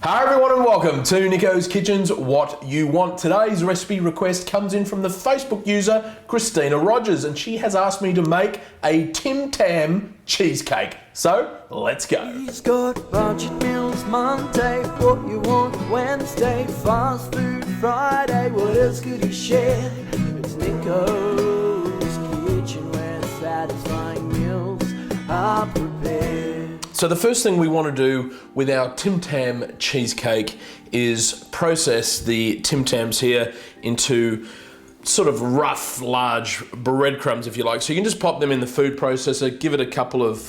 Hi everyone and welcome to Nicko's Kitchen's What You Want. Today's recipe request comes in from the Facebook user Christina Rogers, and she has asked me to make a Tim Tam cheesecake. So let's go. He's got budget meals Monday, what you want Wednesday, fast food Friday, what else could he share? It's Nicko's Kitchen where satisfying meals are prepared. So the first thing we want to do with our Tim Tam cheesecake is process the Tim Tams here into sort of rough, large breadcrumbs, if you like. So you can just pop them in the food processor, give it a couple of,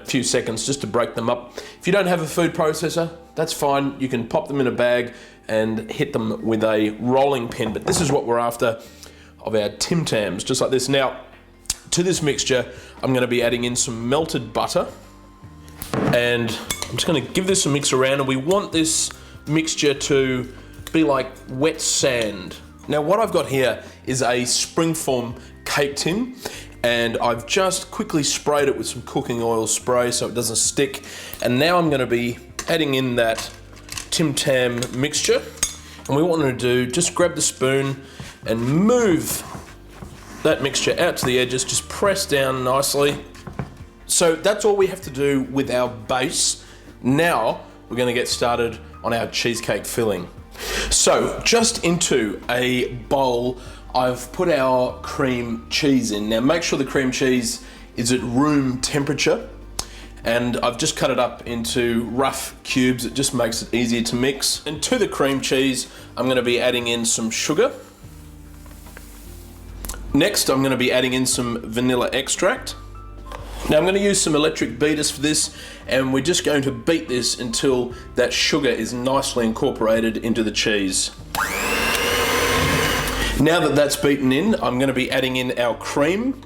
few seconds just to break them up. If you don't have a food processor, that's fine. You can pop them in a bag and hit them with a rolling pin. But this is what we're after of our Tim Tams, just like this. Now, to this mixture, I'm going to be adding in some melted butter. And I'm just going to give this a mix around, and we want this mixture to be like wet sand. Now what I've got here is a springform cake tin, and I've just quickly sprayed it with some cooking oil spray so it doesn't stick. And now I'm going to be adding in that Tim Tam mixture, and we want to do, just grab the spoon and move that mixture out to the edges, just press down nicely. So that's all we have to do with our base. Now we're going to get started on our cheesecake filling. So just into a bowl, I've put our cream cheese in. Now make sure the cream cheese is at room temperature, and I've just cut it up into rough cubes. It just makes it easier to mix. And to the cream cheese, I'm going to be adding in some sugar. Next, I'm going to be adding in some vanilla extract. Now I'm going to use some electric beaters for this, and we're just going to beat this until that sugar is nicely incorporated into the cheese. Now that that's beaten in, I'm going to be adding in our cream.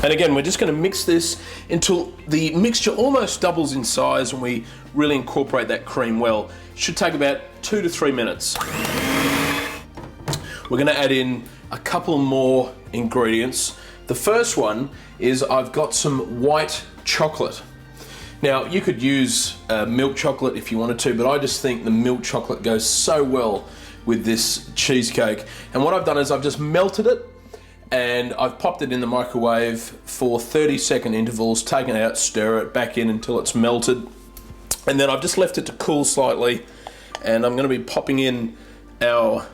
And again, we're just going to mix this until the mixture almost doubles in size and we really incorporate that cream well. It should take about 2 to 3 minutes. We're going to add in a couple more ingredients. The first one is I've got some white chocolate. Now you could use milk chocolate if you wanted to, but I just think the milk chocolate goes so well with this cheesecake. And what I've done is I've just melted it and I've popped it in the microwave for 30-second intervals, taken it out, stir it back in until it's melted. And then I've just left it to cool slightly, and I'm going to be popping in our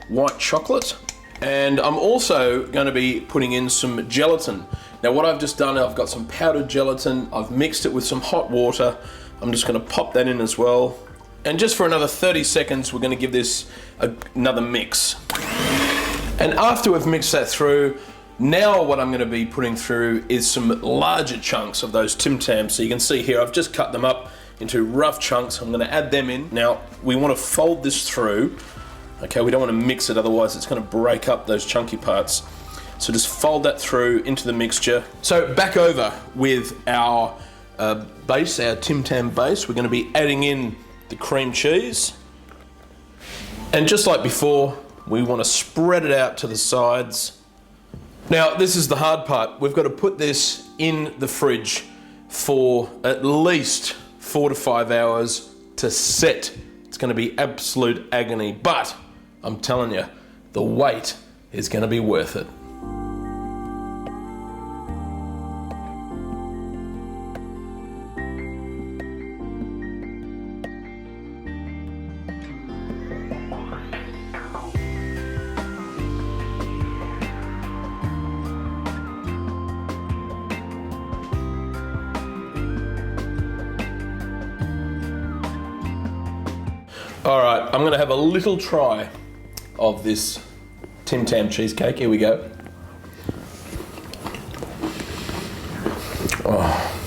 white chocolate. And I'm also going to be putting in some gelatin. Now what I've just done, I've got some powdered gelatin, I've mixed it with some hot water. I'm just going to pop that in as well. And just for another 30 seconds, we're going to give this another mix. And after we've mixed that through, now what I'm going to be putting through is some larger chunks of those Tim Tams. So you can see here, I've just cut them up into rough chunks. I'm going to add them in. Now we want to fold this through. Okay, we don't want to mix it, otherwise it's going to break up those chunky parts. So just fold that through into the mixture. So back over with our base, our Tim Tam base, we're going to be adding in the cream cheese. And just like before, we want to spread it out to the sides. Now this is the hard part. We've got to put this in the fridge for at least 4 to 5 hours to set. It's going to be absolute agony, but I'm telling you, the wait is going to be worth it. All right, I'm going to have a little try of this Tim Tam cheesecake. Here we go. Oh,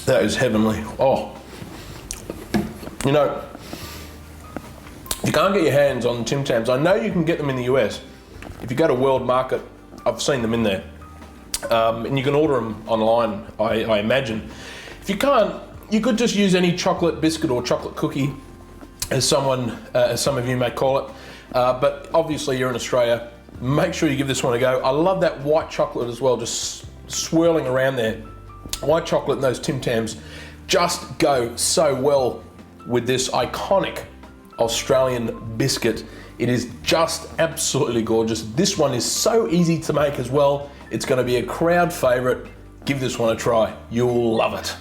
that is heavenly. Oh, you know, if you can't get your hands on Tim Tams, I know you can get them in the US. If you go to World Market, I've seen them in there. And you can order them online, I imagine. If you can't, you could just use any chocolate biscuit or chocolate cookie, as some of you may call it. But obviously you're in Australia, make sure you give this one a go. I love that white chocolate as well, just swirling around there. White chocolate and those Tim Tams just go so well with this iconic Australian biscuit. It is just absolutely gorgeous. This one is so easy to make as well. It's going to be a crowd favorite. Give this one a try. You'll love it.